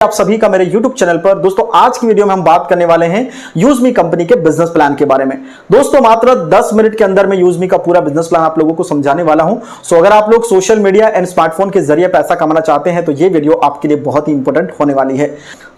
आप सभी का मेरे YouTube चैनल पर। दोस्तों आज की वीडियो में हम बात करने वाले हैं यूजमी कंपनी के बिजनेस प्लान के बारे में। दोस्तों मात्र 10 मिनट के अंदर मैं यूजमी का पूरा बिजनेस प्लान आप लोगों को समझाने वाला हूं। सो अगर आप लोग सोशल मीडिया एंड स्मार्टफोन के जरिए पैसा कमाना चाहते हैं तो ये वीडियो आपके लिए बहुत ही इंपॉर्टेंट होने वाली है।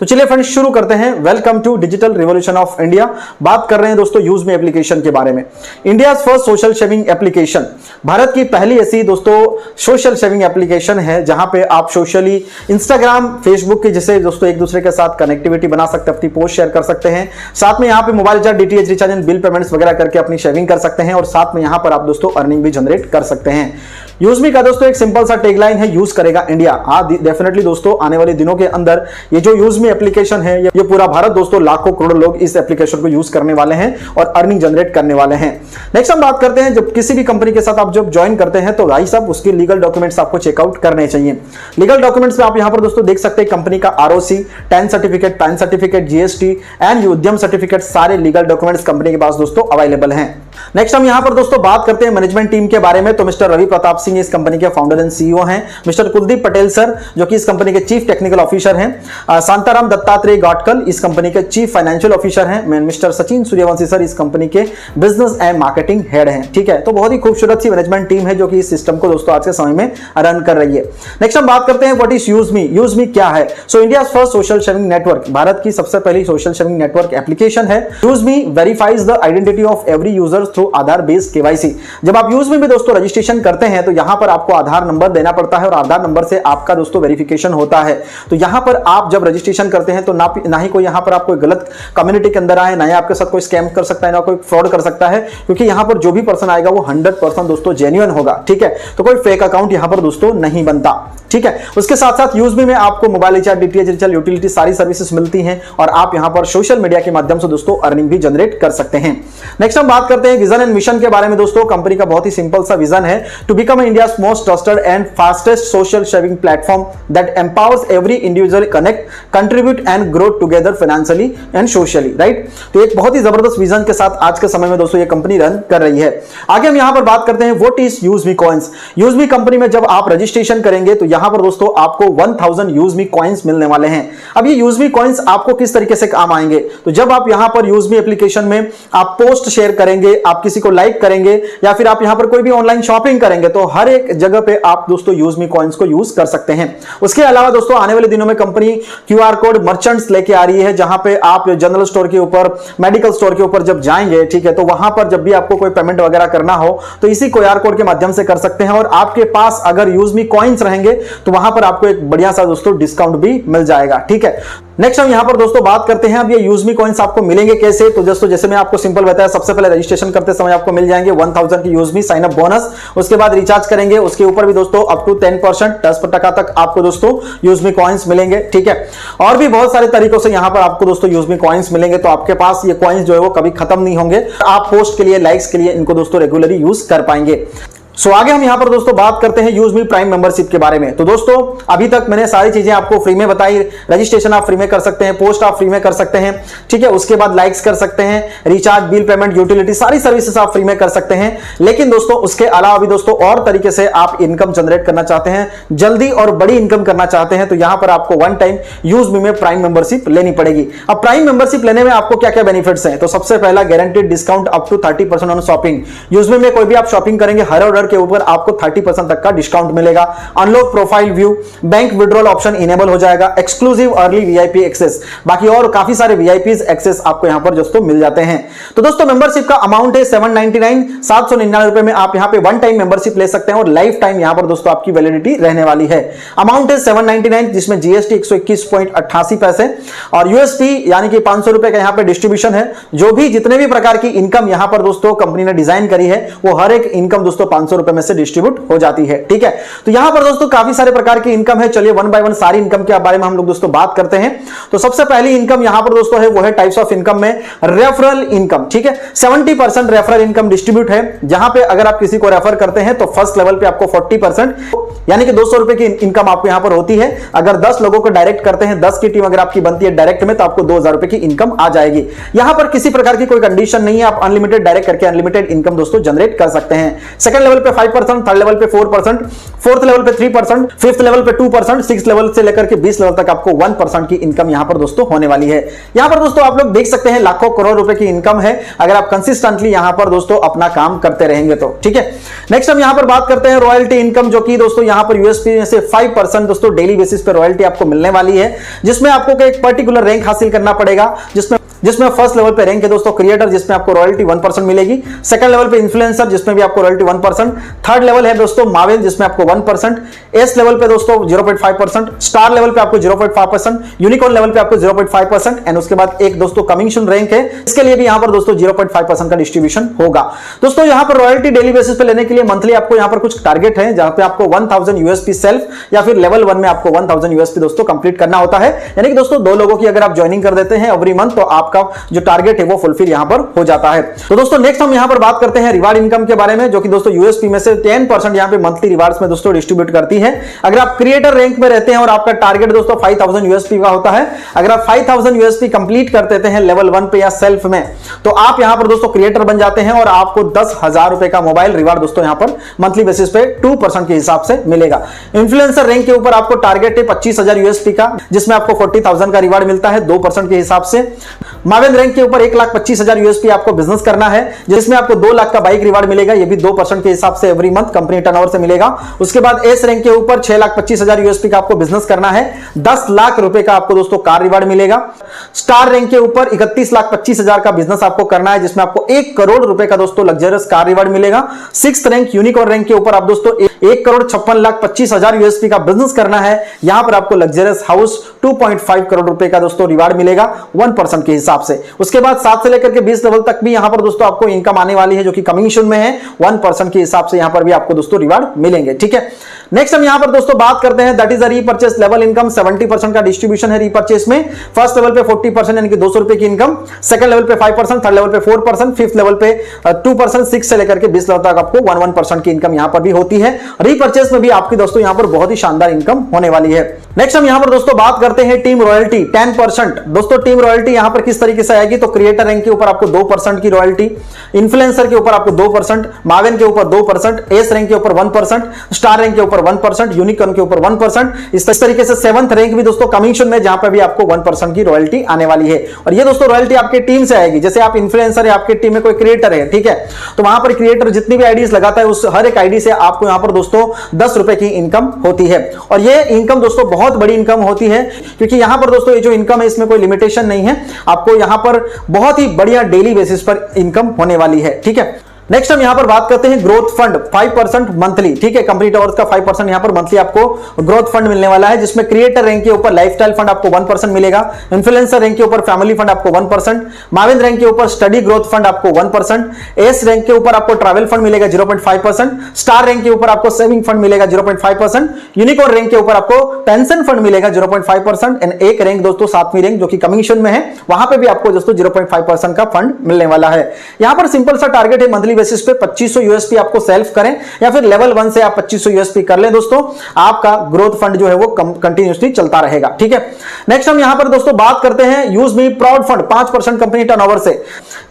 तो चलिए फ्रेंड्स शुरू करते हैं। Welcome to digital revolution of India. बात कर रहे हैं दोस्तों यूजमी एप्लीकेशन के बारे में। India first social sharing application, Bharat की पहली ऐसी दोस्तों सोशल शेयरिंग एप्लीकेशन है जहां पे आप सोशली इंस्टाग्राम, फेसबुक के जैसे दोस्तों एक दूसरे के साथ कनेक्टिविटी बना सकते हैं, अपनी पोस्ट शेयर कर सकते हैं। साथ में यहां पे mobile recharge, DTH recharge and bill payments वगैरह करके अपनी शेयरिंग कर सकते हैं और साथ में यहां पर आप दोस्तों अर्निंग भी जनरेट कर सकते हैं। यूजमी का दोस्तों एक सिंपल सा टैगलाइन है, यूज करेगा इंडिया। डेफिनेटली दोस्तों आने वाले दिनों के अंदर ये जो यूजमी एप्लीकेशन है ये पूरा भारत दोस्तों लाखों करोड़ लोग इस एप्लीकेशन को यूज करने वाले हैं और अर्निंग जनरेट करने वाले हैं। नेक्स्ट हम बात करते हैं, जब किसी भी कंपनी के साथ आप जब ज्वाइन करते हैं तो भाई साहब उसके लीगल डॉक्यूमेंट्स आपको चेकआउट करने चाहिए। लीगल डॉक्यूमेंट्स में आप यहां पर दोस्तों देख सकते हैं कंपनी का ROC, tan certificate, pan certificate, GST and उद्यम सर्टिफिकेट, सारे लीगल डॉक्यूमेंट्स कंपनी के पास दोस्तों अवेलेबल हैं। नेक्स्ट हम यहां पर दोस्तों बात करते हैं मैनेजमेंट टीम के बारे में। तो मिस्टर रवि प्रताप सिंह इस कंपनी के फाउंडर एंड सीईओ हैं। मिस्टर कुलदीप पटेल सर जो कि इस कंपनी के चीफ टेक्निकल ऑफिसर हैं। शांताराम दत्तात्रेय गाटकल इस कंपनी के चीफ फाइनेंशियल ऑफिसर हैं। मिस्टर सचिन सूर्यवंशी सर इस कंपनी के बिजनेस एंड मार्केटिंग हेड हैं। ठीक है, तो बहुत ही खूबसूरत सी मैनेजमेंट टीम है जो कि इस सिस्टम को दोस्तों आज के समय में रन कर रही है। नेक्स्ट हम बात करते हैं व्हाट इज यूजमी। यूजमी क्या है? So India first social sharing network, Bharat की सबसे पहली सोशल शेयरिंग नेटवर्क एप्लीकेशन है। YuzMe verifies the identity of every user through Aadhaar based KYC. जब आप यूजमी में दोस्तों रजिस्ट्रेशन करते हैं तो यहां पर आपको आधार नंबर देना पड़ता है और आधार नंबर से आपका दोस्तों वेरिफिकेशन होता है। तो यहां पर आप जब रजिस्ट्रेशन करते हैं तो ना ही कोई यहां पर आप कोई गलत कम्युनिटी के अंदर आए, ना ही आपके साथ कोई स्कैम कर सकता है, ना कोई फ्रॉड कर सकता है, क्योंकि यहां पर जो भी पर्सन आएगा वो 100% दोस्तों जेन्युइन होगा। ठीक है, तो कोई फेक अकाउंट यहां पर दोस्तों नहीं बनता। ठीक है, उसके साथ साथ यूजमी में आपको mobile recharge, DTH recharge, utility सारी सर्विसेज मिलती हैं और आप यहां पर सोशल मीडिया के माध्यम से दोस्तों अर्निंग भी जनरेट कर सकते हैं। नेक्स्ट हम बात करते हैं विजन एंड मिशन के बारे में। दोस्तों कंपनी का बहुत ही सिंपल सा विजन है, to become India's most trusted and fastest social sharing platform that empowers every individual connect, contribute and grow together financially and socially. Right, तो एक बहुत ही जबरदस्त विजन के साथ आज के समय में दोस्तों ये कंपनी रन कर रही है। आगे हम यहां पर बात करते हैं व्हाट इज यूजमी कॉइंस। यूजमी कंपनी में जब आप रजिस्ट्रेशन करेंगे तो यहां पर दोस्तों आपको 1000 यूजमी कॉइंस मिलने वाले हैं। अब ये यूजमी कॉइंस आपको किस तरीके से काम आएंगे? तो जब आप यहां पर यूजमी एप्लीकेशन में आप पोस्ट शेयर करेंगे, आप किसी को लाइक करेंगे या फिर आप यहां पर कोई भी ऑनलाइन शॉपिंग करेंगे तो हर एक जगह पे आप दोस्तों यूजमी कॉइंस को यूज कर सकते हैं। उसके अलावा दोस्तों आने वाले दिनों में कंपनी क्यूआर कोड मर्चेंट्स लेके आ रही है, जहां पे आप जनरल स्टोर के ऊपर, मेडिकल स्टोर के ऊपर जब जाएंगे, ठीक है, तो वहां पर जब भी आपको कोई पेमेंट वगैरह करना हो तो इसी क्यूआर कोड के माध्यम से कर सकते हैं और आपके पास अगर यूजमी कॉइंस रहेंगे तो वहां पर आपको एक बढ़िया सा दोस्तों डिस्काउंट भी मिल जाएगा। ठीक है, नेक्स्ट हम यहां पर दोस्तों बात करते हैं अब ये यूजमी कॉइंस आपको मिलेंगे कैसे। तो दोस्तों जैसे मैं आपको सिंपल बताया, सबसे पहले रजिस्ट्रेशन करते समय आपको मिल जाएंगे 1000 की यूजमी साइन अप बोनस। उसके बाद रिचार्ज करेंगे, उसके ऊपर भी दोस्तों अप टू 10% तक आपको दोस्तों यूजमी कॉइंस मिलेंगे। ठीक है, और भी बहुत सारे तरीकों से यहां पर आपको दोस्तों यूजमी कॉइंस मिलेंगे। तो आपके पास ये कॉइंस जो है वो कभी खत्म नहीं होंगे। आप पोस्ट के लिए, लाइक्स के लिए इनको दोस्तों रेगुलरली यूज कर पाएंगे। सो आगे हम यहां पर दोस्तों बात करते हैं यूजमी प्राइम मेंबरशिप के बारे में। तो दोस्तों अभी तक मैंने सारी चीजें आपको फ्री में बताई। रजिस्ट्रेशन आप फ्री में कर सकते हैं, पोस्ट आप फ्री में कर सकते हैं, ठीक है, उसके बाद लाइक्स कर सकते हैं, रिचार्ज, बिल पेमेंट, यूटिलिटी सारी सर्विसेज आप फ्री में कर सकते हैं। लेकिन दोस्तों उसके अलावा भी दोस्तों और तरीके से आप इनकम जनरेट करना चाहते हैं, जल्दी और बड़ी इनकम करना चाहते हैं, तो यहां पर आपको वन टाइम यूजमी में प्राइम मेंबरशिप लेनी पड़ेगी। अब प्राइम मेंबरशिप लेने में आपको क्या क्या बेनिफिट्स हैं? तो सबसे पहला guaranteed discount up to 30% on shopping. YuzMe में कोई भी आप शॉपिंग करेंगे हर ऑर्डर के ऊपर आपको 30% तक का डिस्काउंट मिलेगा। Unlock profile view, bank withdrawal option enable हो जाएगा, एक्सक्लूसिव अर्ली वीआईपी एक्सेस, बाकी और काफी सारे वीआईपीज एक्सेस आपको यहां पर दोस्तों मिल जाते हैं। तो दोस्तों मेंबरशिप का अमाउंट है 799 रुपए में आप यहां पे वन टाइम मेंबरशिप ले सकते हैं और लाइफ टाइम यहां पर दोस्तों आपकी वैलिडिटी रहने वाली है। अमाउंट है 799 जिसमें जीएसटी 121.88 पैसे और यूएसटी यानी कि 500 रुपए का यहां पे डिस्ट्रीब्यूशन है। जो भी जितने भी प्रकार की इनकम यहां पर दोस्तों कंपनी ने डिजाइन करी है वो हर एक इनकम दोस्तों 500 रुपए में से डिस्ट्रीब्यूट हो जाती है। ठीक है, तो यहां पर दोस्तों काफी सारे प्रकार की इनकम है। चलिए वन बाय वन सारी इनकम के बारे में हम लोग दोस्तों बात करते हैं। तो सबसे पहली इनकम यहां पर दोस्तों है वो है टाइप्स ऑफ इनकम में रेफरल इनकम। ठीक है, 70% रेफरल इनकम डिस्ट्रीब्यूट है, जहां पे अगर आप किसी को रेफर करते हैं तो फर्स्ट लेवल पे आपको 40% यानी कि 200 रुपए की इनकम आपको यहां पर होती है। अगर 10 लोगों को डायरेक्ट करते हैं, 10 की टीम अगर आपकी बनती है डायरेक्ट में, तो आपको 2000 रुपए की इनकम आ जाएगी। यहां पर किसी प्रकार की कोई कंडीशन नहीं है, आप अनलिमिटेड डायरेक्ट करके अनलिमिटेड इनकम दोस्तों जनरेट कर सकते हैं। सेकंड लेवल पे 5%, थर्ड लेवल पे 4%, फोर्थ लेवल पे 3%, फिफ्थ लेवल पे 2%, सिक्स लेवल से लेकर के 20 लेवल तक आपको 1% की इनकम यहां पर दोस्तों होने वाली है। यहां पर दोस्तों आप लोग देख सकते हैं लाखों करोड़ रुपए की इनकम है अगर आप कंसिस्टेंटली यहां पर दोस्तों अपना काम करते रहेंगे तो। ठीक है, नेक्स्ट हम यहां पर बात करते हैं रॉयल्टी इनकम, जो कि दोस्तों यहां पर यूएसपी में से 5% दोस्तों डेली बेसिस पे रॉयल्टी आपको मिलने वाली है, जिसमें आपको एक पर्टिकुलर रैंक हासिल करना पड़ेगा, जिसमें फर्स्ट लेवल पे रैंक है दोस्तों क्रिएटर, जिसमें आपको रॉयल्टी 1% मिलेगी। सेकंड लेवल पे इन्फ्लुएंसर, जिसमें भी आपको रॉयल्टी 1%। थर्ड लेवल है दोस्तों मावेल, जिसमें आपको 1%। एस लेवल पे दोस्तों 0.5%। स्टार लेवल पे आपको 0.5%। यूनिकॉर्न लेवल पे आपको 0.5%। एंड उसके बाद एक दोस्तों कमिंग सून रैंक है, इसके लिए भी यहां पर दोस्तों 0.5% का डिस्ट्रीब्यूशन होगा। दोस्तों यहां पर रॉयल्टी डेली बेसिस पे लेने के लिए मंथली आपको यहां पर कुछ टारगेट है, जहां पे आपको 1000 यूएसपी सेल्फ या फिर लेवल 1 में आपको 1000 यूएसपी दोस्तों कंप्लीट करना होता है। यानी कि दोस्तों 2 लोगों की अगर आप ज्वाइनिंग कर देते हैं एवरी मंथ, तो आपका जो टारगेट है वो फुलफिल यहां पर हो जाता है। तो दोस्तों नेक्स्ट हम यहां पर बात करते हैं रिवार्ड इनकम के बारे में, जो कि दोस्तों यूएसपी में से 10% यहां पे मंथली रिवार्ड्स में दोस्तों डिस्ट्रीब्यूट करती है। अगर आप क्रिएटर रैंक में रहते हैं और आपका टारगेट दोस्तों 5000 यूएसपी का होता है, अगर आप 5000 यूएसपी कंप्लीट कर देते हैं लेवल 1 पे या सेल्फ में, तो आप यहां पर दोस्तों क्रिएटर बन जाते हैं और आपको 10,000 रुपए का मोबाइल रिवार्ड दोस्तों यहां पर मंथली बेसिस पे 2% के हिसाब से मिलेगा। इन्फ्लुएंसर रैंक के ऊपर आपको टारगेट है 25,000 यूएसपी का, जिसमें आपको 40,000 का रिवार्ड मिलता है 2% के हिसाब से। मावेल रैंक के ऊपर 1,25,000 यूएसपी आपको बिजनेस करना है, जिसमें आपको 2 लाख का बाइक रिवार्ड मिलेगा, ये भी 2% के हिसाब से एवरी मंथ कंपनी टर्नओवर से मिलेगा। उसके बाद एस रैंक के ऊपर 6,25,000 यूएसपी का आपको बिजनेस करना है, 10 लाख रुपए का आपको दोस्तों कार रिवार्ड मिलेगा। स्टार रैंक के ऊपर 31,25,000 का बिजनेस आपको करना है, जिसमें आपको 1 करोड़ रुपए का दोस्तों लग्जरियस कार रिवार्ड मिलेगा। सिक्स्थ रैंक यूनिकॉर्न रैंक के ऊपर आप दोस्तों 1,56,25,000 यूएसपी का बिजनेस करना है, यहां पर आपको लग्जरियस हाउस 2.5 करोड़ रुपए का दोस्तों रिवार्ड मिलेगा 1% के हिसाब से। उसके बाद 7 से लेकर के 20 लेवल तक भी यहां पर दोस्तों आपको इनकम आने वाली है, जो कि कमीशन में है, 1% के हिसाब से यहां पर भी आपको दोस्तों रिवार्ड मिलेंगे। ठीक है, नेक्स्ट हम यहां पर दोस्तों बात करते हैं that is repurchase level income. 70% का डिस्ट्रीब्यूशन है रीपर्चेस में। फर्स्ट लेवल पे 40% यानी कि 200 रुपए की इनकम, सेकंड लेवल पे 5%, थर्ड लेवल पे 4%, फिफ्थ लेवल पे 2%, 6 से लेकर के 20 लेवल तक आपको 1% की इनकम यहां पर भी होती है। रीपर्चेस में भी आपकी दोस्तों यहां पर बहुत ही शानदार इनकम होने वाली है। नेक्स्ट हम यहां पर दोस्तों बात करते हैं टीम रॉयल्टी 10%। दोस्तों टीम रॉयल्टी यहां पर किस तरीके से आएगी, तो क्रिएटर रैंक के ऊपर आपको 2% की रॉयल्टी, इन्फ्लुएंसर के ऊपर आपको 2%, मावेन के ऊपर 2%, एस रैंक के ऊपर 1%, स्टार रैंक के ऊपर 1%, यूनिकॉर्न के ऊपर 1%। इस तरीके से 7th रैंक भी दोस्तों कमीशन में, जहां पर भी आपको 1% की रॉयल्टी आने वाली है। और ये दोस्तों रॉयल्टी आपके टीम से आएगी। जैसे आप इन्फ्लुएंसर है, आपके टीम में कोई क्रिएटर है, ठीक है, तो वहां पर क्रिएटर जितनी भी आईडीज लगाता है, उस हर एक आईडी से आपको यहां पर दोस्तों 10 रुपए की इनकम होती है। और ये इनकम दोस्तों बहुत बड़ी इनकम होती है, क्योंकि यहां पर दोस्तों ये जो इनकम है इसमें कोई लिमिटेशन नहीं है, आपको यहां पर बहुत ही बढ़िया डेली बेसिस पर इनकम होने वाली है। ठीक है, नेक्स्ट हम यहां पर बात करते हैं ग्रोथ फंड 5% मंथली। ठीक है, कंपनी टॉवर्स का 5% यहां पर मंथली आपको ग्रोथ फंड मिलने वाला है, जिसमें क्रिएटर रैंक के ऊपर लाइफस्टाइल फंड आपको 1% मिलेगा, इन्फ्लुएंसर रैंक के ऊपर फैमिली फंड आपको 1%, मावेन रैंक के ऊपर स्टडी ग्रोथ फंड आपको 1%, एस रैंक के ऊपर आपको ट्रैवल फंड मिलेगा 0.5%, स्टार रैंक के ऊपर आपको सेविंग फंड मिलेगा 0.5%, यूनिकॉर्न रैंक के ऊपर आपको पेंशन फंड मिलेगा 0.5%, एंड एक रैंक दोस्तों 7वीं रैंक जो कि कमीशन में है, वहां पे भी आपको दोस्तों 0.5% का फंड मिलने वाला है। यहां पर सिंपल सा टारगेट है मंथली बेसिस पे 2500 यूएसपी आपको सेल्फ करें, या फिर लेवल 1 से आप 2500 यूएसपी कर लें दोस्तों, आपका ग्रोथ फंड जो है वो कंटिन्यूअसली चलता रहेगा। ठीक है, नेक्स्ट हम यहां पर दोस्तों बात करते हैं use me proud fund 5% company turnover से।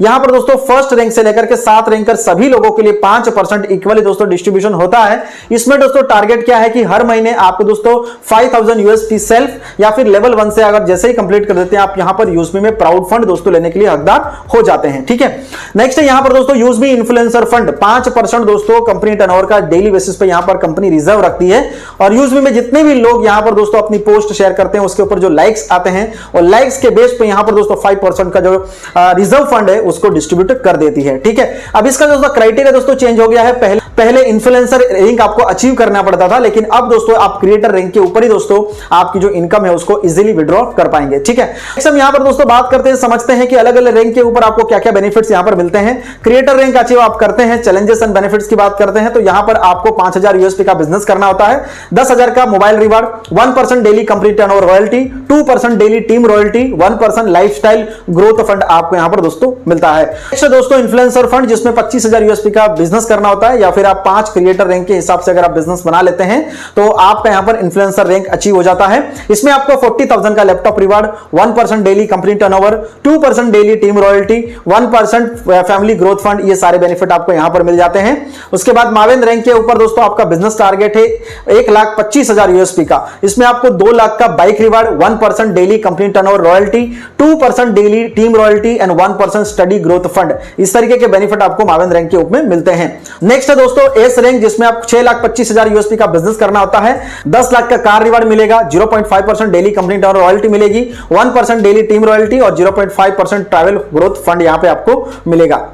यहां पर दोस्तों फर्स्ट रैंक से लेकर के 7 रैंकर सभी लोगों के लिए 5% इक्वली दोस्तों डिस्ट्रीब्यूशन होता है। इसमें दोस्तों टारगेट क्या है कि हर महीने आपको दोस्तों 5000 यूएसपी सेल्फ या फिर लेवल 1 से अगर जैसे ही कंप्लीट कर देते हैं आप यहां पर यूज मी में प्राउड फंड दोस्तों लेने के लिए हकदार हो जाते हैं। ठीक है, नेक्स्ट यहां पर दोस्तों यूज मी इन्फ्लुएंसर फंड 5% दोस्तों कंपनी टर्नओवर का डेली बेसिस पे यहां पर कंपनी रिजर्व रखती है। और यूज मी में जितने भी लोग यहां पर दोस्तों अपनी पोस्ट शेयर करते हैं उसके ऊपर जो लाइक्स आते हैं, और लाइक्स के बेस पे यहां पर दोस्तों 5% का जो रिजर्व फंड है उसको डिस्ट्रीब्यूट कर देती है। ठीक है, अब इसका दोस्तों क्राइटेरिया दोस्तों चेंज हो गया है। पहले इन्फ्लुएंसर रैंक आपको अचीव करना पड़ता था, लेकिन अब दोस्तों आप क्रिएटर रैंक के ऊपर ही दोस्तों आपकी जो इनकम है उसको इजीली विड्रॉ कर पाएंगे। ठीक है, हम यहां पर दोस्तों बात करते हैं, समझते हैं कि अलग अलग रैंक के ऊपर आपको क्या क्या बेनिफिट्स यहां पर मिलते हैं। क्रिएटर रैंक अचीव आप करते हैं, चैलेंजेस एंड बेनिफिट्स की बात करते हैं, तो यहां पर आपको 5000 यूएसपी का बिजनेस करना होता है, 10,000 का mobile reward, 1% daily company turnover royalty, 2% daily team royalty, 1% lifestyle growth fund आपको यहां पर दोस्तों मिलता है। नेक्स्ट दोस्तों इन्फ्लुएंसर फंड, जिसमें 25,000 यूएसपी का बिजनेस करना होता है, या फिर आप 5 क्रिएटर रैंक के हिसाब से अगर आप बिजनेस बना लेते हैं तो आपका यहां पर इन्फ्लुएंसर रैंक अचीव हो जाता है। इसमें आपको 40,000 का laptop reward, 1% daily company turnover, 2% daily team royalty, 1% family growth fund, ये सारे बेनिफिट आपको यहां पर मिल जाते हैं। उसके बाद मावेन रैंक के ऊपर दोस्तों आपका बिजनेस टारगेट है 1,25,000 यूएसपी का। इसमें आपको 2 लाख का bike reward, 1% daily company turnover royalty, 2% daily team royalty and 1% study growth fund, इस तरीके के बेनिफिट आपको मावेन रैंक के ऊपर में मिलते हैं। नेक्स्ट है दोस्तों एस रैंक, जिसमें आप 6,25,000 यूएसपी का बिजनेस करना होता है। 10 लाख का कार रिवार्ड मिलेगा, 0.5% डेली कंपनी टर्नओवर रॉयल्टी मिलेगी, 1% डेली टीम रॉयल्टी और 0.5% ट्रैवल ग्रोथ फंड यहां पे आपको मिलेगा।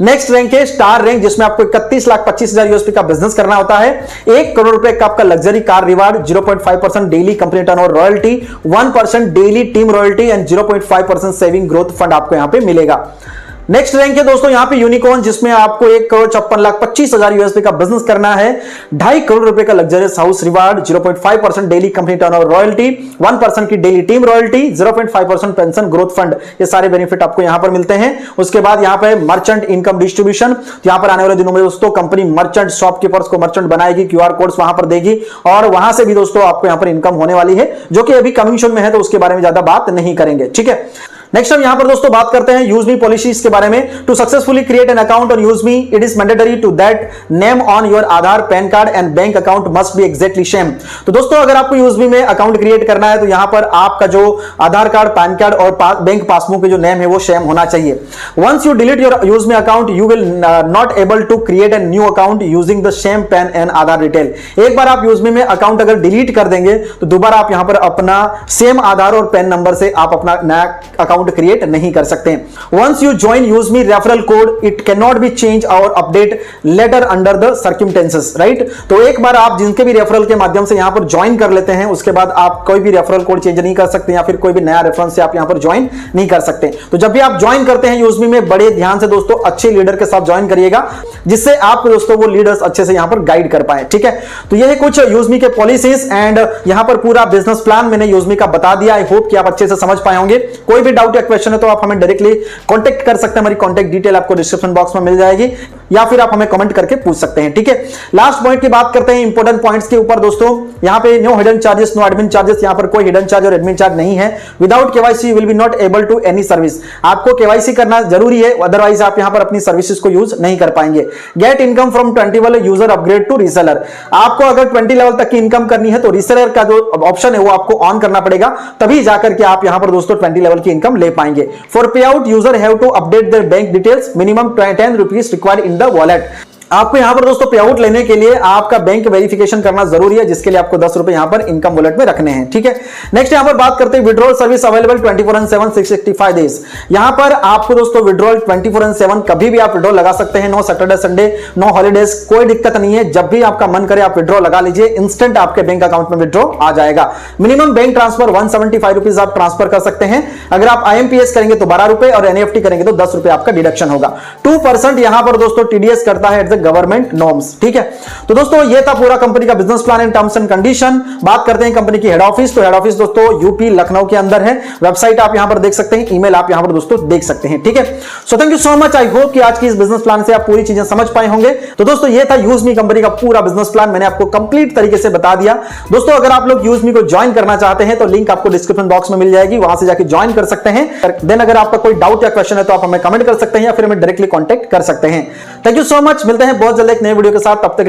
नेक्स्ट रैंक है स्टार रैंक, जिसमें आपको 31,25,000 यूएसपी का बिजनेस करना होता है। 1 करोड़ रुपए का आपका luxury car reward, 0.5% daily company turnover royalty, 1% daily team royalty and 0.5% saving growth fund आपको यहां पे मिलेगा। नेक्स्ट रैंक है दोस्तों यहां पे यूनिकॉर्न, जिसमें आपको 1,56,25,000 यूएसपी का बिजनेस करना है। 2.5 करोड़ रुपए का luxurious house reward, 0.5% daily company turnover royalty, 1% की daily team royalty, 0.5% pension growth fund, ये सारे बेनिफिट आपको यहां पर मिलते हैं। उसके बाद यहां पे मर्चेंट इनकम डिस्ट्रीब्यूशन, यहां पर आने वाले दिनों में दोस्तों कंपनी मर्चेंट शॉपकीपर्स को मर्चेंट बनाएगी, क्यूआर कोड्स वहां पर देगी और वहां से भी दोस्तों आपको यहां पर इनकम होने वाली है, जो कि अभी कमीशन में है तो उसके बारे में ज्यादा बात नहीं करेंगे, ठीक है। नेक्स्ट हम यहां पर दोस्तों बात करते हैं यूजमी पॉलिसीज के बारे में। To successfully create an account on YuzMe, it is mandatory to that name on your Aadhaar, PAN card and bank account must be exactly same. तो दोस्तों अगर आपको यूजमी में अकाउंट क्रिएट करना है तो यहां पर आपका जो आधार कार्ड, पैन कार्ड और बैंक पासबुक के जो नेम है वो सेम होना चाहिए। Once you delete your YuzMe account you will not able to create an new account using the same PAN and Aadhaar detail. एक बार आप यूजमी में अकाउंट अगर डिलीट कर देंगे तो दोबारा आप यहां पर अपना सेम आधार और पैन नंबर से आप अपना नया अकाउंट क्रिएट नहीं कर सकते। Once you join YuzMe referral code it can not be change और update later under the circumstances, right. तो एक बार आप जिनके भी रेफरल के माध्यम से यहां पर ज्वाइन कर लेते हैं उसके बाद आप कोई भी रेफरल कोड चेंज नहीं कर सकते या फिर कोई भी नया रेफरेंस से आप यहां पर ज्वाइन नहीं कर सकते। तो जब भी आप ज्वाइन करते हैं यूजमी में बड़े ध्यान से दोस्तों अच्छे लीडर के साथ ज्वाइन करिएगा, जिससे आपको दोस्तों वो लीडर्स अच्छे से यहां पर गाइड कर पाए, ठीक है। तो ये है कुछ यूजमी के पॉलिसीज एंड यहां पर पूरा बिजनेस प्लान मैंने यूजमी का बता दिया। आई होप कि आप अच्छे से समझ पाए होंगे। कोई भी डाउट या क्वेश्चन है तो आप हमें डायरेक्टली कांटेक्ट कर सकते हैं, हमारी कांटेक्ट डिटेल आपको डिस्क्रिप्शन बॉक्स में मिल जाएगी या फिर आप हमें कमेंट करके पूछ सकते हैं, ठीक है। लास्ट पॉइंट की बात करते हैं इंपॉर्टेंट पॉइंट्स के ऊपर दोस्तों। यहां पे no hidden charges, no admin charges, यहां पर कोई हिडन चार्ज और एडमिन चार्ज नहीं है। Without KYC you will be not able to any service, आपको केवाईसी करना जरूरी है, अदरवाइज आप यहां पर अपनी सर्विसेज को यूज नहीं कर पाएंगे। Get income from 20 level user upgrade to reseller, आपको अगर 20 लेवल तक की इनकम करनी है तो रीसेलर का जो ऑप्शन है वो आपको ऑन करना पड़ेगा, तभी जाकर के आप यहां पर दोस्तों 20 लेवल की इनकम ले पाएंगे। For pay out user have to update their bank details, minimum 10 rupees required in the wallet. आपको यहां पर दोस्तों पे आउट लेने के लिए आपका बैंक वेरिफिकेशन करना जरूरी है, जिसके लिए आपको 10 रुपए यहां पर इनकम वॉलेट में रखने हैं, ठीक है। नेक्स्ट यहां पर बात करते हैं विड्रॉल सर्विस अवेलेबल 24/7 665 डेज। यहां पर आपको दोस्तों विड्रॉल 24/7 कभी भी आप विड्रॉल लगा सकते हैं, no Saturday Sunday, no holidays, कोई दिक्कत नहीं है। जब भी आपका मन करे आप विड्रॉल लगा लीजिए, इंस्टेंट आपके बैंक अकाउंट में विड्रॉ आ जाएगा। मिनिमम बैंक ट्रांसफर 175 रुपीज आप ट्रांसफर कर सकते हैं। अगर आप IMPS करेंगे तो 12 रुपए और NEFT करेंगे तो 10 रुपए आपका डिडक्शन होगा। 2% यहां पर दोस्तों TDS करता है एट द गवर्नमेंट नॉर्म, ठीक है। तो दोस्तों ये था पूरा कंपनी का business plan and terms and condition. बात करते हैं कंपनी की हेड ऑफिस, तो हेड ऑफिस दोस्तों यूपी लखनऊ के अंदर है। वेबसाइट आप यहां पर देख सकते हैं, ईमेल आप यहां पर दोस्तों देख सकते हैं, ठीक है। So thank you so much. I hope कि आज की इस बिजनेस प्लान से आप पूरी चीजें समझ पाए होंगे। तो दोस्तों ये था यूजमी कंपनी का पूरा बिजनेस प्लान, मैंने आपको कंप्लीट तरीके से बता दिया। दोस्तों अगर आप लोग यूजमी को ज्वाइन करना चाहते हैं तो लिंक आपको डिस्क्रिप्शन बॉक्स में मिल जाएगी, वहां से जाकर ज्वाइन कर सकते हैं। देन अगर आपका कोई डाउट या क्वेश्चन है तो आप हमें कमेंट कर सकते हैं या फिर हमें डायरेक्टली कॉन्टैक्ट कर सकते हैं। Thank you so much. मिलते हैं बहुत जल्द एक नए वीडियो के साथ, तब तक